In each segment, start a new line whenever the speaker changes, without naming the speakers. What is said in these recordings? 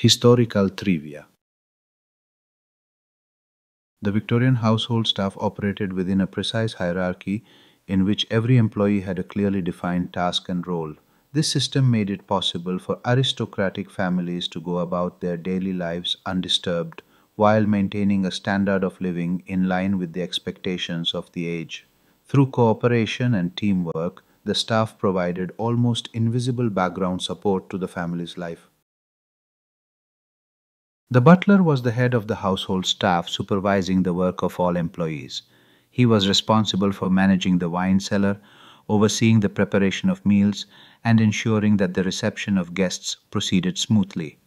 Historical trivia. The Victorian household staff operated within a precise hierarchy in which every employee had a clearly defined task and role. This system made it possible for aristocratic families to go about their daily lives undisturbed while maintaining a standard of living in line with the expectations of the age. Through cooperation and teamwork, the staff provided almost invisible background support to the family's life. The butler was the head of the household staff, supervising the work of all employees. He was responsible for managing the wine cellar, overseeing the preparation of meals, and ensuring that the reception of guests proceeded smoothly.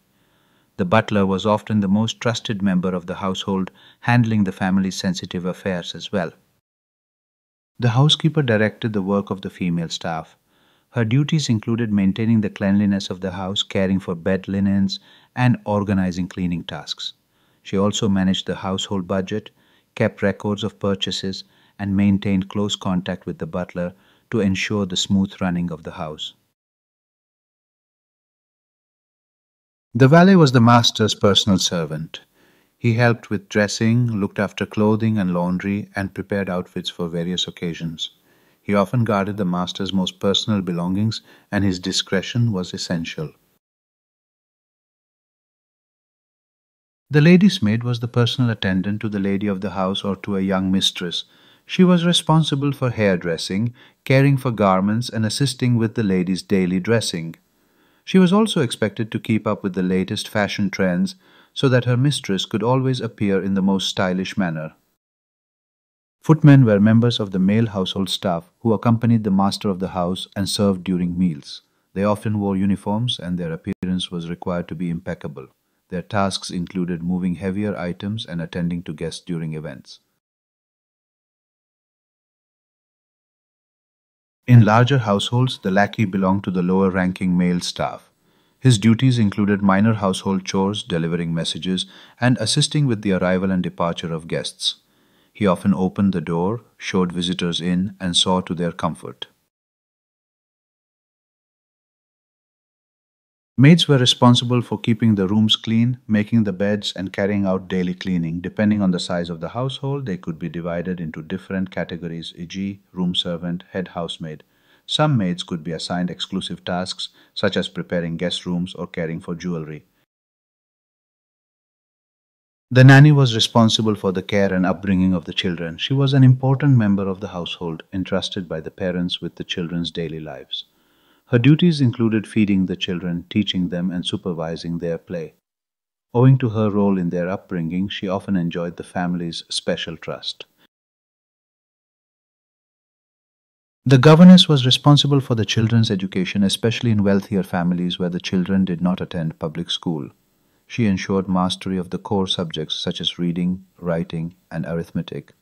The butler was often the most trusted member of the household, handling the family's sensitive affairs as well. The housekeeper directed the work of the female staff. Her duties included maintaining the cleanliness of the house, caring for bed linens, and organizing cleaning tasks. She also managed the household budget, kept records of purchases, and maintained close contact with the butler to ensure the smooth running of the house. The valet was the master's personal servant. He helped with dressing, looked after clothing and laundry, and prepared outfits for various occasions. He often guarded the master's most personal belongings, and his discretion was essential. The lady's maid was the personal attendant to the lady of the house or to a young mistress. She was responsible for hairdressing, caring for garments, and assisting with the lady's daily dressing. She was also expected to keep up with the latest fashion trends so that her mistress could always appear in the most stylish manner. Footmen were members of the male household staff who accompanied the master of the house and served during meals. They often wore uniforms and their appearance was required to be impeccable. Their tasks included moving heavier items and attending to guests during events. In larger households, the lackey belonged to the lower-ranking male staff. His duties included minor household chores, delivering messages, and assisting with the arrival and departure of guests. He often opened the door, showed visitors in, and saw to their comfort. Maids were responsible for keeping the rooms clean, making the beds, and carrying out daily cleaning. Depending on the size of the household, they could be divided into different categories, e.g., room servant, head housemaid. Some maids could be assigned exclusive tasks, such as preparing guest rooms or caring for jewelry. The nanny was responsible for the care and upbringing of the children. She was an important member of the household, entrusted by the parents with the children's daily lives. Her duties included feeding the children, teaching them, and supervising their play. Owing to her role in their upbringing, she often enjoyed the family's special trust. The governess was responsible for the children's education, especially in wealthier families where the children did not attend public school. She ensured mastery of the core subjects such as reading, writing, and arithmetic,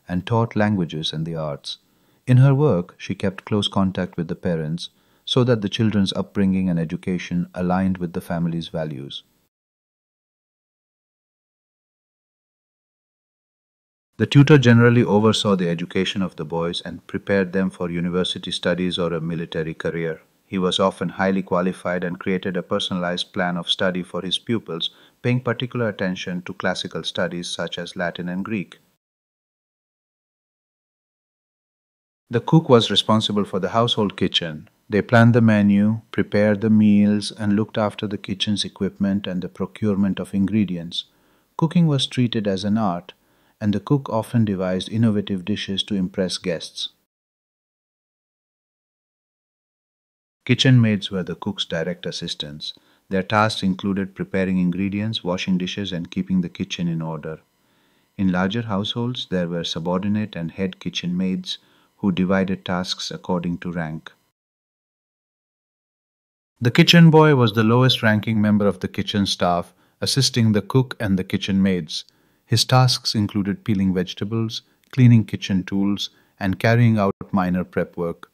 and taught languages and the arts. In her work, she kept close contact with the parents so that the children's upbringing and education aligned with the family's values. The tutor generally oversaw the education of the boys and prepared them for university studies or a military career. He was often highly qualified and created a personalized plan of study for his pupils, paying particular attention to classical studies such as Latin and Greek. The cook was responsible for the household kitchen. They planned the menu, prepared the meals, and looked after the kitchen's equipment and the procurement of ingredients. Cooking was treated as an art, and the cook often devised innovative dishes to impress guests. Kitchen maids were the cook's direct assistants. Their tasks included preparing ingredients, washing dishes, and keeping the kitchen in order. In larger households, there were subordinate and head kitchen maids who divided tasks according to rank. The kitchen boy was the lowest-ranking member of the kitchen staff, assisting the cook and the kitchen maids. His tasks included peeling vegetables, cleaning kitchen tools, and carrying out minor prep work.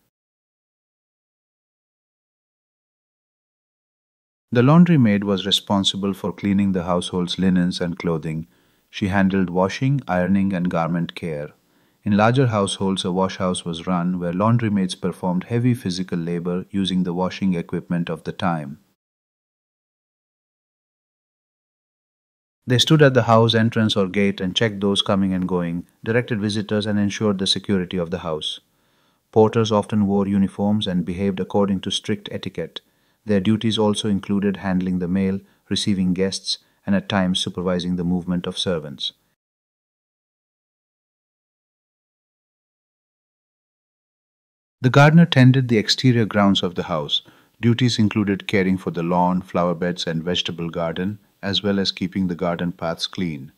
The laundry maid was responsible for cleaning the household's linens and clothing. She handled washing, ironing, and garment care. In larger households, a washhouse was run where laundry maids performed heavy physical labor using the washing equipment of the time. They stood at the house entrance or gate and checked those coming and going, directed visitors, and ensured the security of the house. Porters often wore uniforms and behaved according to strict etiquette. Their duties also included handling the mail, receiving guests, and at times supervising the movement of servants. The gardener tended the exterior grounds of the house. Duties included caring for the lawn, flower beds, and vegetable garden, as well as keeping the garden paths clean.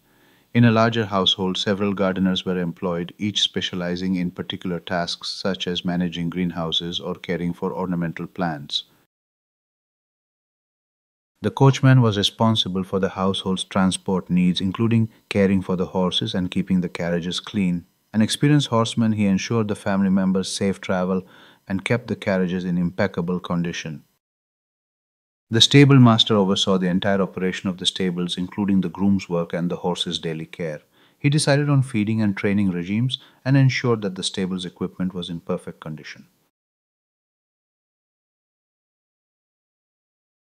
In a larger household, several gardeners were employed, each specializing in particular tasks such as managing greenhouses or caring for ornamental plants. The coachman was responsible for the household's transport needs, including caring for the horses and keeping the carriages clean. An experienced horseman, he ensured the family members' safe travel and kept the carriages in impeccable condition. The stable master oversaw the entire operation of the stables, including the groom's work and the horses' daily care. He decided on feeding and training regimes and ensured that the stable's equipment was in perfect condition.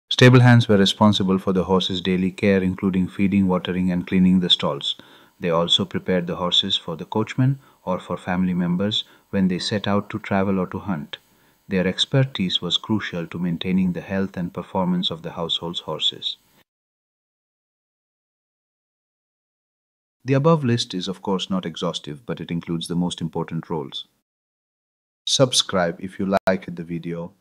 Stable hands were responsible for the horses' daily care, including feeding, watering, and cleaning the stalls. They also prepared the horses for the coachman or for family members when they set out to travel or to hunt. Their expertise was crucial to maintaining the health and performance of the household's horses. The above list is, of course, not exhaustive, but it includes the most important roles. Subscribe if you liked the video